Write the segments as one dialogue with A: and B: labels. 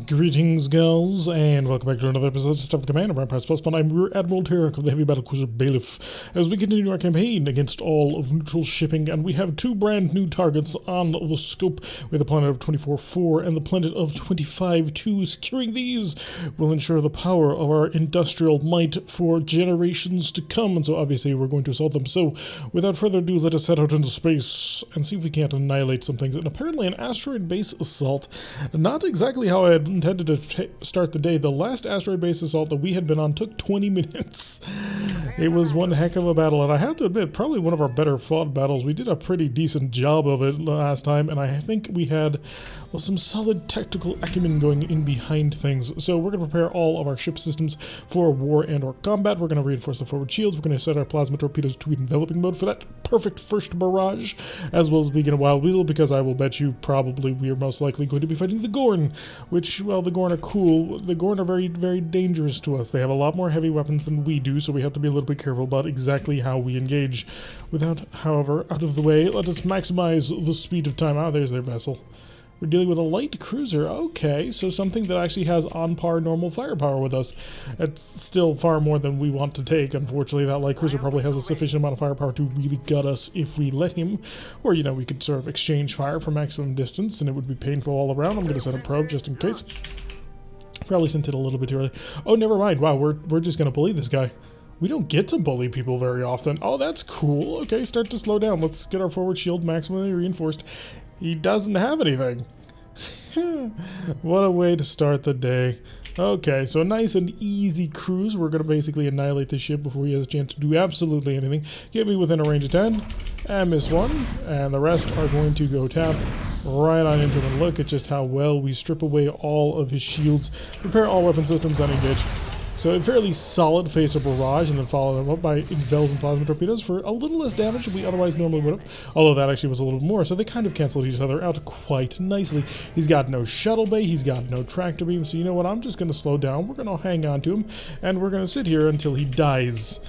A: Greetings, gals, and welcome back to another episode of Starfleet Command. I'm Orion Pirates Mod. I'm Rear Admiral Tarek of the heavy battlecruiser Bailiff, as we continue our campaign against all of neutral shipping, and we have two brand new targets on the scope. We have the planet of 24-4 and the planet of 25-2. Securing these will ensure the power of our industrial might for generations to come, and so obviously we're going to assault them. So, without further ado, let us set out into space and see if we can't annihilate some things. And apparently an asteroid base assault, not exactly how I had intended to start the day. The last asteroid base assault that we had been on took 20 minutes. It was one heck of a battle, and I have to admit, probably one of our better fought battles. We did a pretty decent job of it last time, and I think we had some solid tactical acumen going in behind things. So we're going to prepare all of our ship systems for war and or combat. We're going to reinforce the forward shields. We're going to set our plasma torpedoes to enveloping mode for that perfect first barrage, as well as begin a wild weasel, because I will bet you probably we are most likely going to be fighting the Gorn, which, well, the Gorn are cool. The Gorn are very, very dangerous to us. They have a lot more heavy weapons than we do, so we have to be a little bit careful about exactly how we engage. Without, however, out of the way, let us maximize the speed of time. Ah, there's their vessel. We're dealing with a light cruiser. Okay, so something that actually has on par normal firepower with us. It's still far more than we want to take. Unfortunately, that light cruiser probably has a sufficient amount of firepower to really gut us if we let him. Or, you know, we could sort of exchange fire for maximum distance, and it would be painful all around. I'm going to set a probe just in case. Probably sent it a little bit too early. Oh, never mind. Wow, we're just going to bully this guy. We don't get to bully people very often. Oh, that's cool. Okay, start to slow down. Let's get our forward shield maximally reinforced. He doesn't have anything. What a way to start the day. Okay, so a nice and easy cruise. We're going to basically annihilate the ship before he has a chance to do absolutely anything. Get me within a range of 10, and miss one, and the rest are going to go tap right on into him. And look at just how well we strip away all of his shields, prepare all weapon systems, and engage. So a fairly solid phaser barrage, and then follow them up by enveloping plasma torpedoes for a little less damage than we otherwise normally would have. Although that actually was a little more, so they kind of canceled each other out quite nicely. He's got no shuttle bay, he's got no tractor beam, so you know what, I'm just going to slow down. We're going to hang on to him, and we're going to sit here until he dies.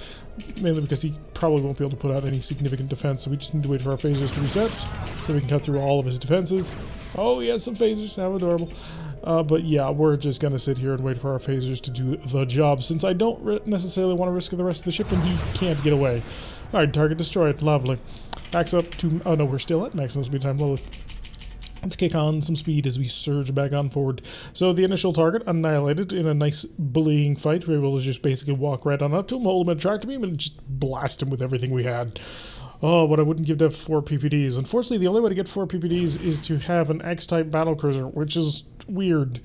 A: Mainly because he probably won't be able to put out any significant defense, so we just need to wait for our phasers to reset, so we can cut through all of his defenses. Oh, he has some phasers, how adorable. But yeah, we're just going to sit here and wait for our phasers to do the job, since I don't necessarily want to risk the rest of the ship and he can't get away. Alright, target destroyed. Lovely. Max up to... Oh no, we're still at maximum speed time. Lovely. Let's kick on some speed as we surge back on forward. So the initial target annihilated in a nice bullying fight. We were able to just basically walk right on up to him, hold him at tractor beam, and just blast him with everything we had. Oh, but I wouldn't give that 4 PPDs. Unfortunately, the only way to get 4 PPDs is to have an X-type battlecruiser, which is weird.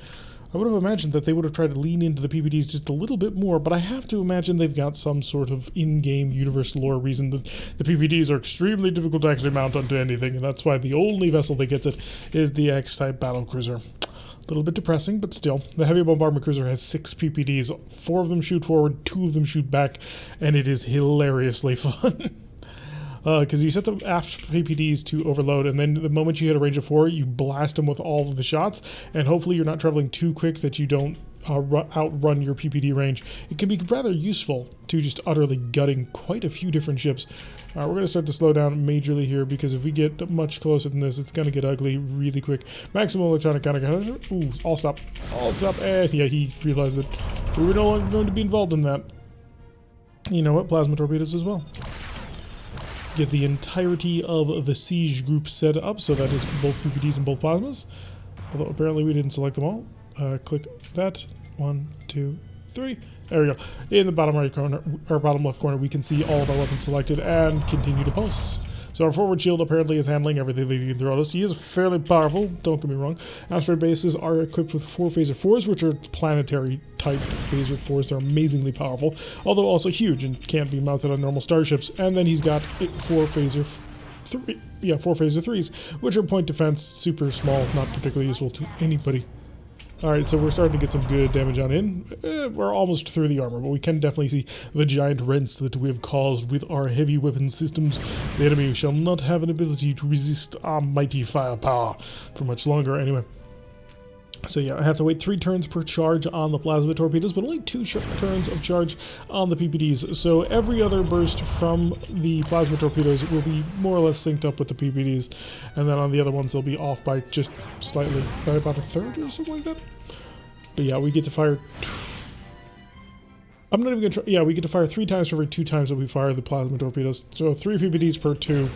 A: I would have imagined that they would have tried to lean into the PPDs just a little bit more, but I have to imagine they've got some sort of in-game universe lore reason that the PPDs are extremely difficult to actually mount onto anything, and that's why the only vessel that gets it is the X-type battlecruiser. A little bit depressing, but still. The heavy bombardment cruiser has 6 PPDs. 4 of them shoot forward, 2 of them shoot back, and it is hilariously fun. Because you set the aft PPDs to overload, and then the moment you hit a range of 4, you blast them with all of the shots, and hopefully you're not traveling too quick that you don't outrun your PPD range. It can be rather useful to just utterly gutting quite a few different ships. We're going to start to slow down majorly here, because if we get much closer than this, it's going to get ugly really quick. Maximum electronic counter. Ooh, all stop. All stop. And yeah, he realized that we were no longer going to be involved in that. You know what? Plasma torpedoes as well. Get the entirety of the siege group set up, so that is both PPDs and both plasmas. Although apparently we didn't select them all. Click that. 1, 2, 3. There we go. In the bottom right corner, or bottom left corner, we can see all of our weapons selected and continue to pulse. So our forward shield apparently is handling everything that he can throw at us. He is fairly powerful, don't get me wrong. Asteroid bases are equipped with 4 phaser 4s, which are planetary type phaser 4s. They're amazingly powerful, although also huge and can't be mounted on normal starships. And then he's got 4 phaser 3s, which are point defense, super small, not particularly useful to anybody. Alright, so we're starting to get some good damage on in. We're almost through the armor, but we can definitely see the giant rents that we have caused with our heavy weapon systems. The enemy shall not have an ability to resist our mighty firepower for much longer anyway. So yeah, I have to wait 3 turns per charge on the plasma torpedoes, but only 2 turns of charge on the PPDs. So every other burst from the plasma torpedoes will be more or less synced up with the PPDs. And then on the other ones, they'll be off by just slightly, by about a third or something like that. But yeah, we get to fire... I'm not even going to try... Yeah, we get to fire 3 times for every 2 times that we fire the plasma torpedoes. So 3 PPDs per 2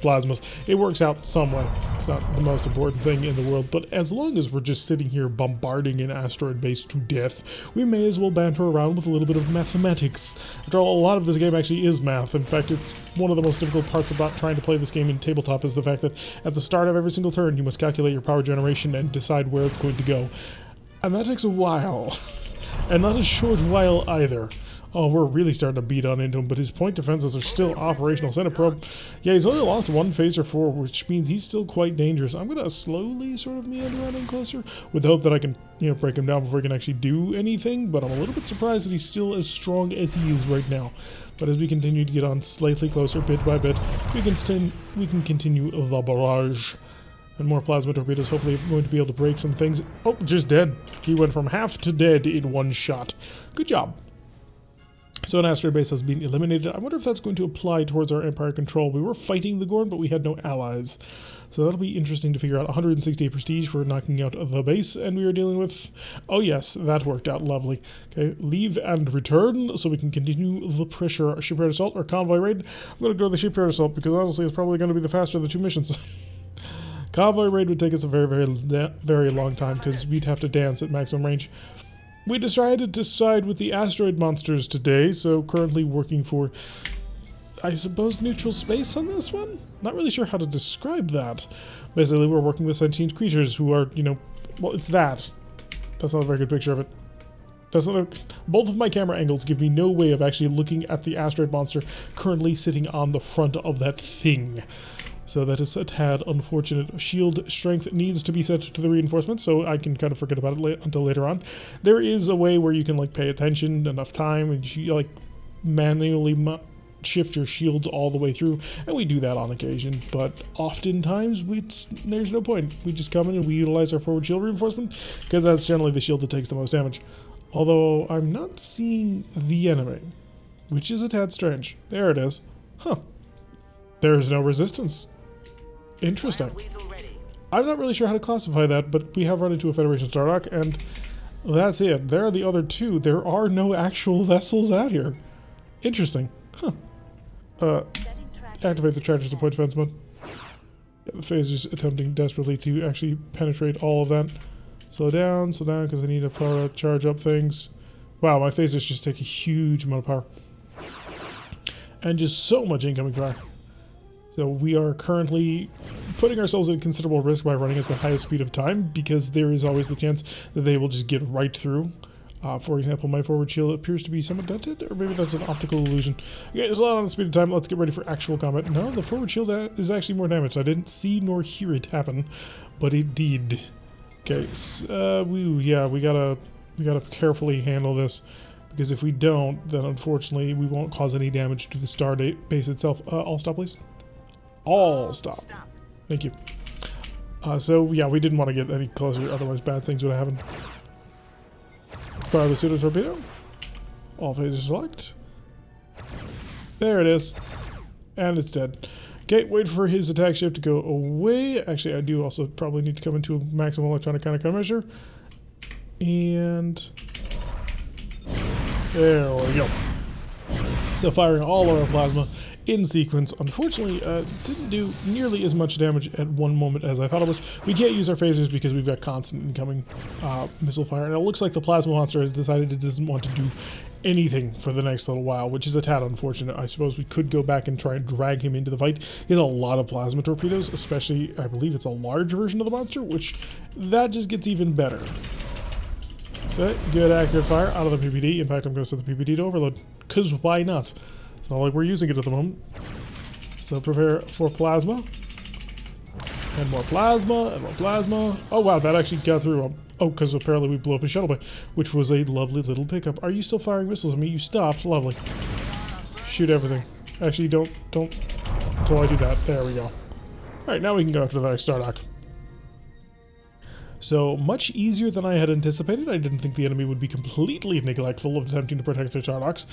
A: plasmas. It works out some way. It's not the most important thing in the world, but as long as we're just sitting here bombarding an asteroid base to death, we may as well banter around with a little bit of mathematics. After all, a lot of this game actually is math. In fact, it's one of the most difficult parts about trying to play this game in tabletop is the fact that at the start of every single turn, you must calculate your power generation and decide where it's going to go. And that takes a while. And not a short while either. Oh, we're really starting to beat on into him, but his point defenses are still operational. Senate probe. Yeah, he's only lost 1 phaser 4, which means he's still quite dangerous. I'm going to slowly sort of meander on in closer with the hope that I can, you know, break him down before he can actually do anything, but I'm a little bit surprised that he's still as strong as he is right now. But as we continue to get on slightly closer, bit by bit, we can continue the barrage. And more plasma torpedoes, hopefully going to be able to break some things. Oh, just dead. He went from half to dead in 1 shot. Good job. So an asteroid base has been eliminated. I wonder if that's going to apply towards our Empire control. We were fighting the Gorn, but we had no allies. So that'll be interesting to figure out. 168 prestige for knocking out the base, and we are dealing with... Oh yes, that worked out lovely. Okay, leave and return, so we can continue the pressure. Shipyard assault or convoy raid. I'm going to go to the shipyard assault, because honestly it's probably going to be the faster of the 2 missions. Convoy raid would take us a very long time, because we'd have to dance at maximum range. We decided to side with the asteroid monsters today, so currently working for, I suppose, neutral space on this one? Not really sure how to describe that. Basically, we're working with sentient creatures who are, you know, well, it's that. That's not a very good picture of it. That's not a, both of my camera angles give me no way of actually looking at the asteroid monster currently sitting on the front of that thing. So that is a tad unfortunate. Shield strength needs to be set to the reinforcement, so I can kind of forget about it until later on. There is a way where you can like pay attention enough time and you like manually shift your shields all the way through, and we do that on occasion, but oftentimes there's no point. We just come in and we utilize our forward shield reinforcement, because that's generally the shield that takes the most damage. Although I'm not seeing the enemy, which is a tad strange. There it is. Huh. There's no resistance. Interesting. I'm not really sure how to classify that, but we have run into a Federation Stardock, and that's it. There are the other 2. There are no actual vessels out here. Interesting. Huh. Activate the charges to point defense mode. Yeah, the phaser's attempting desperately to actually penetrate all of that. Slow down, because I need to power charge up things. Wow, my phasers just take a huge amount of power. And just so much incoming fire. So we are currently putting ourselves at considerable risk by running at the highest speed of time, because there is always the chance that they will just get right through. For example, my forward shield appears to be somewhat dented, or maybe that's an optical illusion. Okay, there's a lot on the speed of time. Let's get ready for actual combat. No, the forward shield is actually more damaged. I didn't see nor hear it happen, but it did. Okay, so, we gotta carefully handle this, because if we don't, then unfortunately we won't cause any damage to the star base itself. All stop, please. All stop. Thank you. So yeah, we didn't want to get any closer, otherwise bad things would have happened. Fire the pseudo torpedo. All phasers select. There it is. And it's dead. Okay, wait for his attack ship to go away. Actually, I do also probably need to come into a maximum electronic kind of countermeasure. And there we go. So firing all of our plasma in sequence, unfortunately, didn't do nearly as much damage at one moment as I thought it was. We can't use our phasers because we've got constant incoming missile fire, and it looks like the plasma monster has decided it doesn't want to do anything for the next little while, which is a tad unfortunate. I suppose we could go back and try and drag him into the fight. He has a lot of plasma torpedoes, especially, I believe it's a large version of the monster, which that just gets even better. So, good accurate fire out of the PPD. In fact, I'm going to set the PPD to overload, because why not? It's not like we're using it at the moment. So prepare for plasma. And more plasma, and more plasma. Oh wow, that actually got through. Oh, because apparently we blew up a shuttle bay, which was a lovely little pickup. Are you still firing missiles at me? You stopped. Lovely. Shoot everything. Actually, don't until I do that. There we go. Alright, now we can go after the next Stardock. So, much easier than I had anticipated. I didn't think the enemy would be completely neglectful of attempting to protect their Stardocks.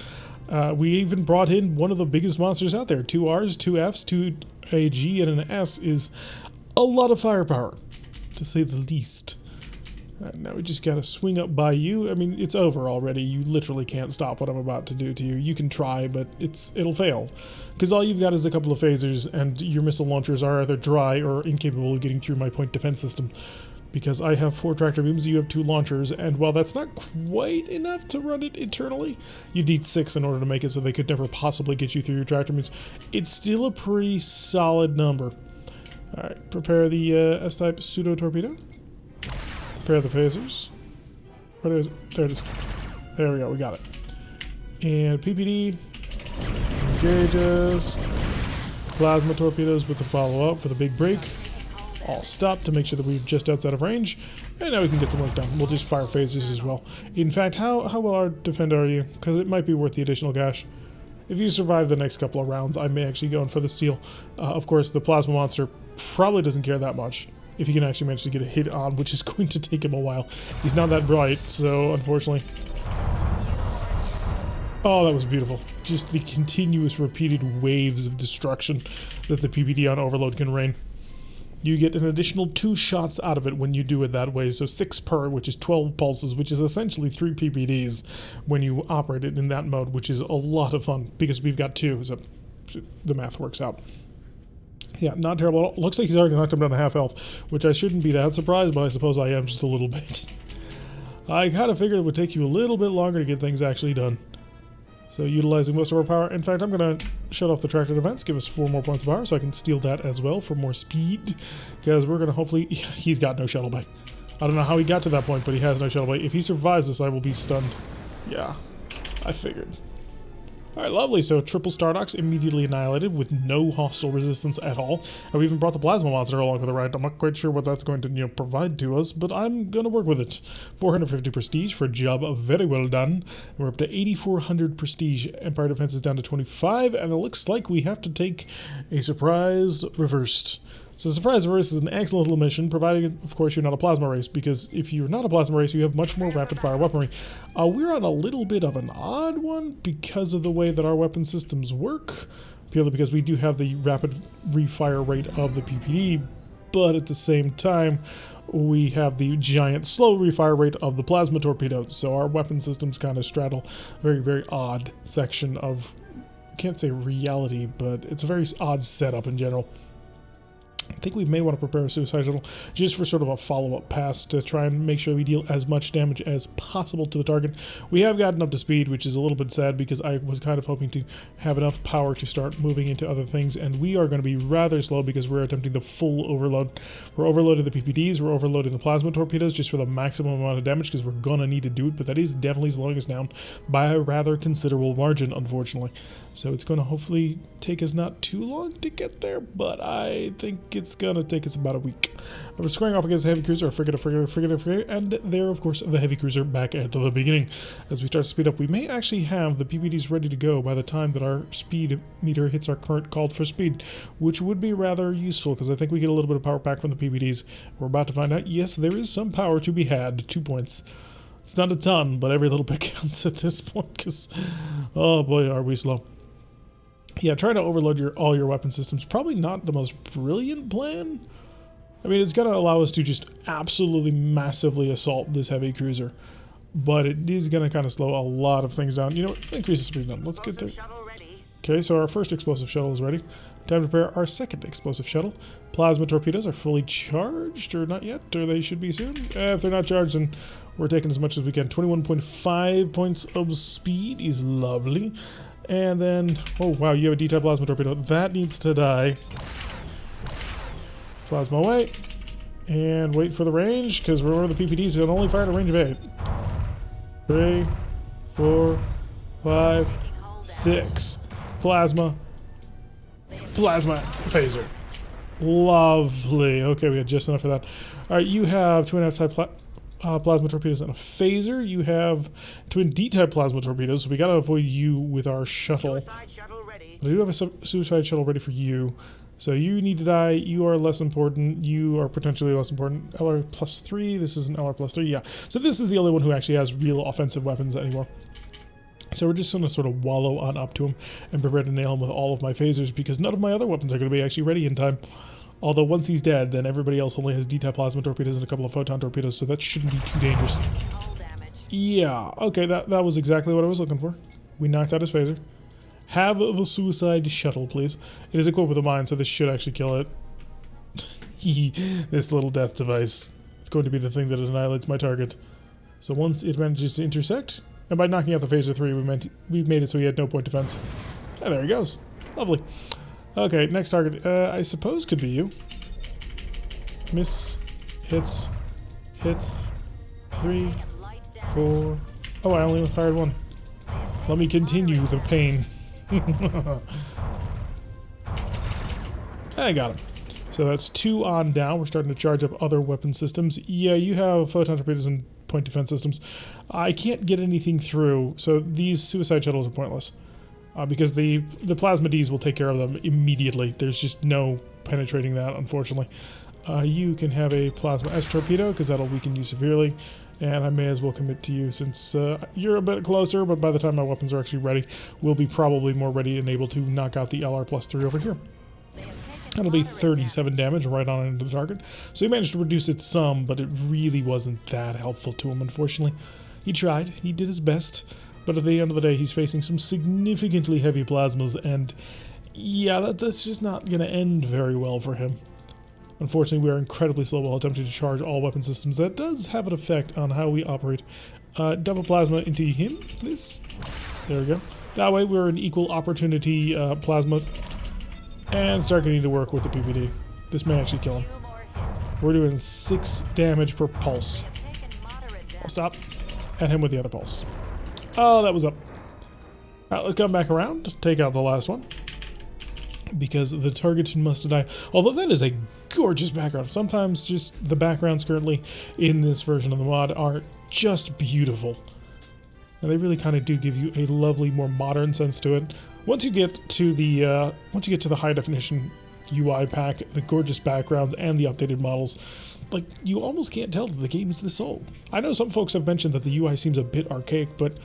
A: We even brought in one of the biggest monsters out there. 2 Rs, 2 Fs, 2 a G, and an S is a lot of firepower, to say the least. Alright, now we just gotta swing up by you. I mean, it's over already. You literally can't stop what I'm about to do to you. You can try, but it'll fail. Because all you've got is a couple of phasers, and your missile launchers are either dry or incapable of getting through my point defense system. Because I have 4 tractor beams, you have 2 launchers, and while that's not quite enough to run it internally, you'd need 6 in order to make it so they could never possibly get you through your tractor beams. It's still a pretty solid number. Alright, prepare the S-type pseudo-torpedo. Prepare the phasers. What is it? There it is. There we go, we got it. And PPD engages. Plasma torpedoes with the follow-up for the big break. All stopped to make sure that we're just outside of range. And now we can get some work done. We'll just fire phasers as well. In fact, how well defended are you? Because it might be worth the additional cash. If you survive the next couple of rounds, I may actually go in for the steal. Of course, the plasma monster probably doesn't care that much. If he can actually manage to get a hit on, which is going to take him a while. He's not that bright, so unfortunately. Oh, that was beautiful. Just the continuous repeated waves of destruction that the PPD on overload can rain. You get an additional 2 shots out of it when you do it that way, so 6 per, which is 12 pulses, which is essentially 3 PPDs when you operate it in that mode, which is a lot of fun, because we've got 2, so the math works out. Yeah, not terrible at all. Looks like he's already knocked him down to half health, which I shouldn't be that surprised, but I suppose I am just a little bit. I kind of figured it would take you a little bit longer to get things actually done. So utilizing most of our power. In fact, I'm going to shut off the tractor defense, give us 4 more points of power, so I can steal that as well for more speed. Because we're going to hopefully... He's got no shuttle bay. I don't know how he got to that point, but he has no shuttle bay. If he survives this, I will be stunned. Yeah, I figured. Alright, lovely. So triple Stardox immediately annihilated with no hostile resistance at all. And we even brought the plasma monster along for the ride. I'm not quite sure what that's going to provide to us, but I'm going to work with it. 450 prestige for a job very well done. And we're up to 8,400 prestige. Empire defense is down to 25, and it looks like we have to take a surprise reversed. So surprise reverse is an excellent little mission, provided, of course, you're not a plasma race, because if you're not a plasma race, you have much more rapid-fire weaponry. We're on a little bit of an odd one because of the way that our weapon systems work, purely because we do have the rapid refire rate of the PPD, but at the same time, we have the giant slow refire rate of the plasma torpedoes, so our weapon systems kind of straddle a very, very odd section of, I can't say reality, but it's a very odd setup in general. I think we may want to prepare a suicide shuttle just for sort of a follow-up pass to try and make sure we deal as much damage as possible to the target. We have gotten up to speed, which is a little bit sad because I was kind of hoping to have enough power to start moving into other things, and we are going to be rather slow because we're attempting the full overload. We're overloading the PPDs, we're overloading the plasma torpedoes just for the maximum amount of damage because we're going to need to do it, but that is definitely slowing us down by a rather considerable margin, unfortunately. So it's going to hopefully take us not too long to get there, but I think it's going to take us about a week. We're squaring off against a heavy cruiser, a frigate, and there, of course, the heavy cruiser back at the beginning. As we start to speed up, we may actually have the PPDs ready to go by the time that our speed meter hits our current called for speed, which would be rather useful because I think we get a little bit of power back from the PPDs. We're about to find out, yes, there is some power to be had, 2 points. It's not a ton, but every little bit counts at this point because, oh boy, are we slow. Yeah, trying to overload all your weapon systems, probably not the most brilliant plan. I mean, it's going to allow us to just absolutely massively assault this heavy cruiser, but it is going to kind of slow a lot of things down. You know, increase the speed down. Let's get there. Okay, so our first explosive shuttle is ready. Time to prepare our second explosive shuttle. Plasma torpedoes are fully charged, or not yet, or they should be soon. If they're not charged, then we're taking as much as we can. 21.5 points of speed is lovely. And then, oh wow, you have a D-type plasma torpedo. That needs to die. Plasma away. And wait for the range, because remember the PPDs can only fire at a range of 8. 3, 4, 5, 6. Plasma. Plasma phaser. Lovely. Okay, we had just enough for that. Alright, you have 2.5 type plasma torpedoes and a phaser. You have twin D-type plasma torpedoes, so we gotta avoid you with our shuttle. But I do have a suicide shuttle ready for you. So you need to die. You are less important. You are potentially less important. LR +3. This is an LR +3. Yeah. So this is the only one who actually has real offensive weapons anymore. So we're just going to sort of wallow on up to him and prepare to nail him with all of my phasers because none of my other weapons are going to be actually ready in time. Although once he's dead, then everybody else only has D-type plasma torpedoes and a couple of photon torpedoes, so that shouldn't be too dangerous. Yeah, okay, that was exactly what I was looking for. We knocked out his phaser. Have the suicide shuttle, please. It is equipped with a mine, so this should actually kill it. This little death device. It's going to be the thing that annihilates my target. So once it manages to intersect, and by knocking out the phaser 3, we made it so he had no point defense. And there he goes. Lovely. Okay, next target, I suppose could be you. Miss, hits, 3, 4. Oh, I only fired 1. Let me continue the pain. I got him. So that's 2 on down. We're starting to charge up other weapon systems. Yeah, you have photon torpedoes and point defense systems. I can't get anything through, so these suicide shuttles are pointless. Because the plasma Ds will take care of them immediately. There's just no penetrating that, unfortunately. You can have a plasma S torpedo, because that'll weaken you severely. And I may as well commit to you since you're a bit closer, but by the time my weapons are actually ready, we'll be probably more ready and able to knock out the LR+3 over here. That'll be 37 damage right on into the target. So he managed to reduce it some, but it really wasn't that helpful to him, unfortunately. He tried, he did his best, but at the end of the day, he's facing some significantly heavy plasmas, and yeah, that's just not going to end very well for him. Unfortunately, we are incredibly slow while attempting to charge all weapon systems. That does have an effect on how we operate. Double plasma into him, please. There we go. That way, we're an equal opportunity plasma. And start getting to work with the PPD. This may actually kill him. We're doing 6 damage per pulse. I'll stop. At him with the other pulse. Oh, that was up. Alright, let's come back around. Take out the last one. Because the target must die. Although that is a gorgeous background. Sometimes just the backgrounds currently in this version of the mod are just beautiful. And they really kind of do give you a lovely, more modern sense to it. Once you get to the high definition UI pack, the gorgeous backgrounds and the updated models, like, you almost can't tell that the game is this old. I know some folks have mentioned that the UI seems a bit archaic, but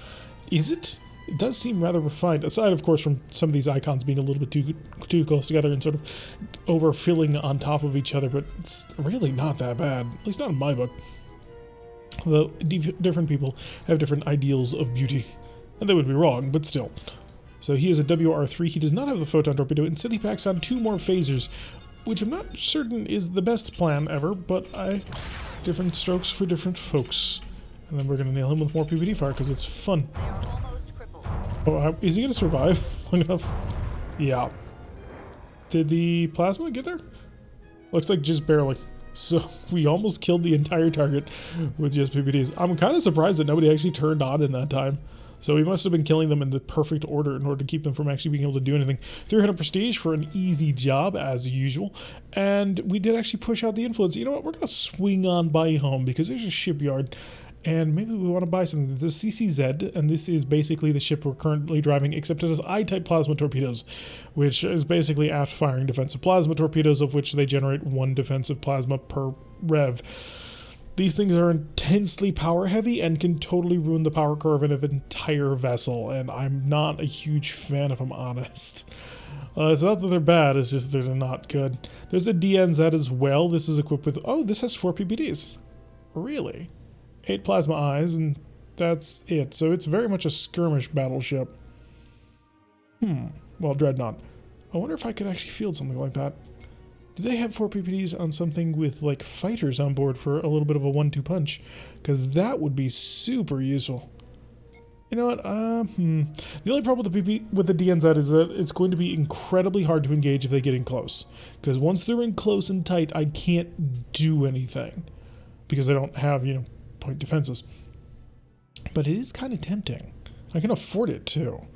A: is it? It does seem rather refined, aside of course from some of these icons being a little bit too close together and sort of overfilling on top of each other, but it's really not that bad, at least not in my book. Though different people have different ideals of beauty, and they would be wrong, but still. So he is a WR3. He does not have the photon torpedo. Instead, he packs on 2 more phasers, which I'm not certain is the best plan ever, but different strokes for different folks. And then we're going to nail him with more PPD fire because it's fun. Oh, is he going to survive long enough? Yeah. Did the plasma get there? Looks like just barely. So we almost killed the entire target with just PPDs. I'm kind of surprised that nobody actually turned on in that time. So we must have been killing them in the perfect order in order to keep them from actually being able to do anything. 300 prestige for an easy job, as usual. And we did actually push out the influence. You know what? We're going to swing on by home because there's a shipyard. And maybe we want to buy something. The CCZ, and this is basically the ship we're currently driving, except it has I-type plasma torpedoes, which is basically aft-firing defensive plasma torpedoes, of which they generate 1 defensive plasma per rev. These things are intensely power heavy and can totally ruin the power curve in an entire vessel, and I'm not a huge fan if I'm honest. It's not that they're bad, it's just they're not good. There's a DNZ as well. This is equipped with, oh, this has 4 PPDs. Really? 8 plasma eyes, and that's it. So it's very much a skirmish battleship. Well, Dreadnought. I wonder if I could actually field something like that. Do they have 4 PPDs on something with, like, fighters on board for a little bit of a 1-2 punch? Because that would be super useful. You know what? The only problem with the DNZ is that it's going to be incredibly hard to engage if they get in close. Because once they're in close and tight, I can't do anything. Because they don't have, you know, point defenses. But it is kind of tempting. I can afford it, too.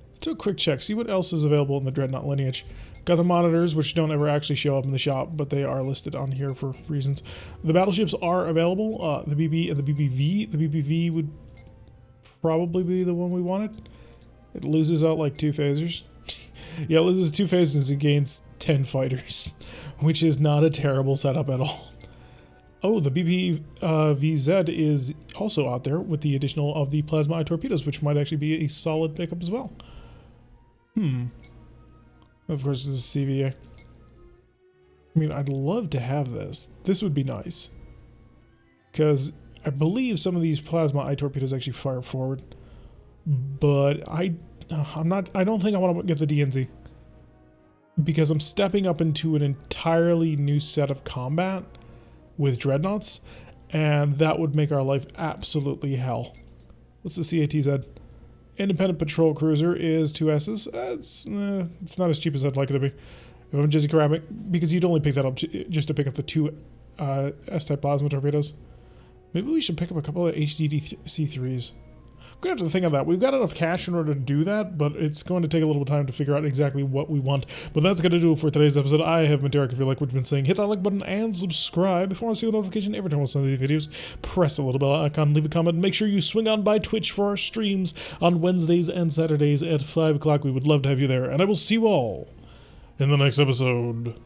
A: Let's do a quick check. See what else is available in the Dreadnought lineage. Got the monitors, which don't ever actually show up in the shop, but they are listed on here for reasons. The battleships are available. The BB and the BBV. The BBV would probably be the one we wanted. It loses out like 2 phasers. Yeah, it loses 2 phasers against 10 fighters, which is not a terrible setup at all. Oh, the BBVZ is also out there with the additional of the plasma eye torpedoes, which might actually be a solid pickup as well. Of course, this is CVA. I mean, I'd love to have this. This would be nice. Because I believe some of these plasma eye torpedoes actually fire forward. But I don't think I want to get the DNZ. Because I'm stepping up into an entirely new set of combat with dreadnoughts. And that would make our life absolutely hell. What's the CATZ? Independent patrol cruiser is 2 S's. It's not as cheap as I'd like it to be. If I'm just grabbing, because you'd only pick that up just to pick up the 2 S-type plasma torpedoes. Maybe we should pick up a couple of HDD-C3s. I'm going to have to think on that. We've got enough cash in order to do that, but it's going to take a little time to figure out exactly what we want. But that's going to do it for today's episode. I have been Derek. If you like what you've been saying, hit that like button and subscribe. If you want to see a notification every time we send these videos, press the little bell icon, leave a comment. Make sure you swing on by Twitch for our streams on Wednesdays and Saturdays at 5 o'clock. We would love to have you there. And I will see you all in the next episode.